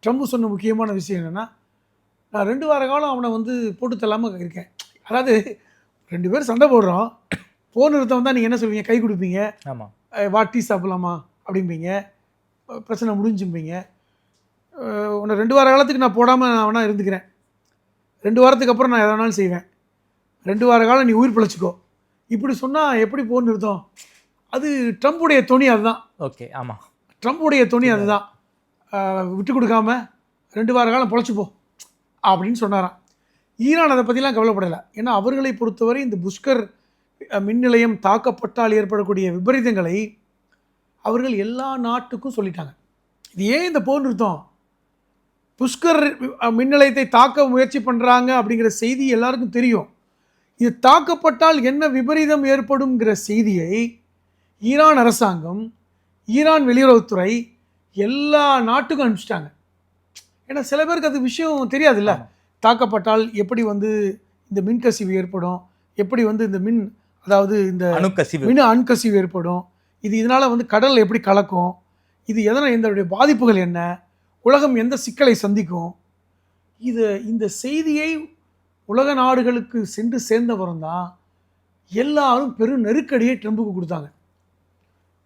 Trump சொன்ன முக்கியமான விஷயம் என்னென்னா, நான் 2 வார காலம் அவனை வந்து போட்டு தள்ளாமல் இருக்கேன். அதாவது 2 பேரும் சண்டை போடுறோம், போர் நிறுத்தம் வந்தால் நீங்கள் என்ன சொல்வீங்க? கை கொடுப்பீங்க, ஆமாம், வா டீ சாப்பிடலாமா அப்படிம்பீங்க, பிரச்சனை முடிஞ்சும்பீங்க. உன்னை 2 வார காலத்துக்கு நான் போடாமல் நான் வேணா இருந்துக்கிறேன், 2 வாரத்துக்கு அப்புறம் நான் எதை வேணாலும் செய்வேன், 2 வார காலம் நீ உயிர் பிழைச்சிக்கோ. இப்படி சொன்னால் எப்படி போர் நிறுத்தம்? அது ட்ரம்புடைய துணி அதுதான். ஓகே, ஆமாம், ட்ரம்புடைய துணி அதுதான். விட்டு கொடுக்காம 2 வார காலம் பொழைச்சிப்போ அப்படின்னு சொன்னாராம். ஈரான் அதை பற்றிலாம் கவலைப்படலை. ஏன்னா அவர்களை பொறுத்தவரை இந்த புஷ்கர் மின் நிலையம் தாக்கப்பட்டால் ஏற்படக்கூடிய விபரீதங்களை அவர்கள் எல்லா நாட்டுக்கும் சொல்லிட்டாங்க. இது ஏன் இந்த போர் நிறுத்தம்? புஷ்கர் மின் நிலையத்தை தாக்க முயற்சி பண்ணுறாங்க அப்படிங்கிற செய்தி எல்லாருக்கும் தெரியும். இது தாக்கப்பட்டால் என்ன விபரீதம் ஏற்படும்ங்கிற செய்தியை ஈரான் அரசாங்கம், ஈரான் வெளியுறவுத்துறை எல்லா நாட்டுக்கும் அனுப்பிச்சிட்டாங்க. ஏன்னா சில பேருக்கு அது விஷயம் தெரியாதுல்ல. தாக்கப்பட்டால் எப்படி வந்து இந்த மின்கசிவு ஏற்படும், எப்படி வந்து இந்த அதாவது இந்த அணுக்கசிவு ஏற்படும், இதனால் வந்து கடல் எப்படி கலக்கும், இது இதனுடைய பாதிப்புகள் என்ன, உலகம் எந்த சிக்கலை சந்திக்கும், இந்த செய்தியை உலக நாடுகளுக்கு சென்று சேர்ந்தவரும் தான் எல்லாரும் பெரும் நெருக்கடியை ட்ரம்புக்கு கொடுத்தாங்க.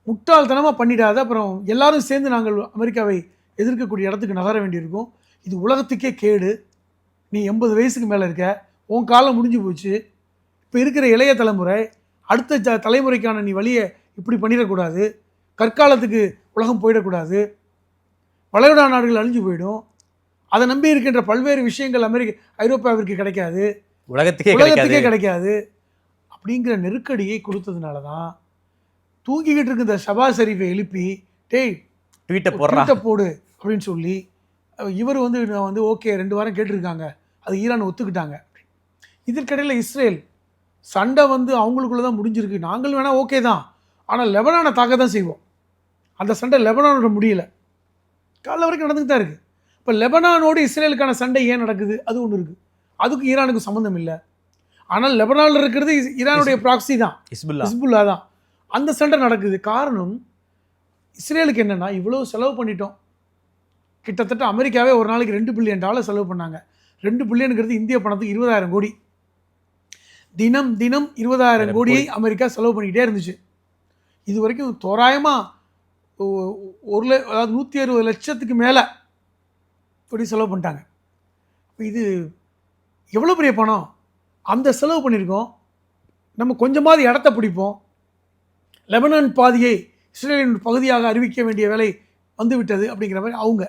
முட்டாள்தனமாக பண்ணிடாத, அப்புறம் எல்லாரும் சேர்ந்து நாங்கள் அமெரிக்காவை எதிர்க்கக்கூடிய இடத்துக்கு நகர வேண்டியிருக்கும், இது உலகத்துக்கே கேடு, நீ 80 வயசுக்கு மேலே இருக்க, உன் காலம் முடிஞ்சு போச்சு, இப்போ இருக்கிற இளைய தலைமுறை, அடுத்த தலைமுறைக்கான நீ வழியை இப்படி பண்ணிடக்கூடாது, கற்காலத்துக்கு உலகம் போயிடக்கூடாது, வளைகுடா நாடுகள் அழிஞ்சு போயிடும், அதை நம்பி இருக்கின்ற பல்வேறு விஷயங்கள் ஐரோப்பாவிற்கு கிடைக்காது, உலகத்துக்கே கிடைக்காது அப்படிங்கிற நெருக்கடியை கொடுத்ததுனால தான் தூங்கிக்கிட்டு இருக்க இந்த ஷபாஸ் ஷெரீஃபை எழுப்பி ட்வீட்டை போடு அப்படின்னு சொல்லி இவர் வந்து நான் வந்து ஓகே 2 வாரம் கேட்டிருக்காங்க, அது ஈரான் ஒத்துக்கிட்டாங்க. இதற்கிடையில் இஸ்ரேல் சண்டை வந்து அவங்களுக்குள்ள தான் முடிஞ்சிருக்கு, நாங்கள் வேணால் ஓகே தான், ஆனால் லெபனானை தாக்க தான் செய்வோம். அந்த சண்டை லெபனானோட முடியல, காலைல வரைக்கும் நடந்துட்டு தான் இருக்குது. இப்போ லெபனானோடு இஸ்ரேலுக்கான சண்டை ஏன் நடக்குது? அது ஒன்று இருக்குது, அதுக்கு ஈரானுக்கு சம்மந்தம் இல்லை. ஆனால் லெபனானில் இருக்கிறது ஈரானுடைய ப்ராக்ஸி தான், ஹிஸ்புல்லா தான். அந்த சண்டை நடக்குது. காரணம் இஸ்ரேலுக்கு என்னென்னா, இவ்வளோ செலவு பண்ணிட்டோம், கிட்டத்தட்ட அமெரிக்காவே ஒரு நாளைக்கு $2 பில்லியன் செலவு பண்ணாங்க. 2 பில்லியனுங்கிறது இந்திய பணத்துக்கு 20,000 கோடி. தினம் 20,000 கோடியை அமெரிக்கா செலவு பண்ணிக்கிட்டே இருந்துச்சு. இது வரைக்கும் தோராயமாக அதாவது 160 லட்சத்துக்கு மேலே இப்படி செலவு பண்ணிட்டாங்க. இது எவ்வளோ பெரிய பணம்? அந்த செலவு பண்ணியிருக்கோம், நம்ம கொஞ்சமாவது இடத்த பிடிப்போம், லெபனான் பாதியை இஸ்ரேலின் பகுதியாக அறிவிக்க வேண்டிய வேலை வந்துவிட்டது அப்படிங்கிற மாதிரி அவங்க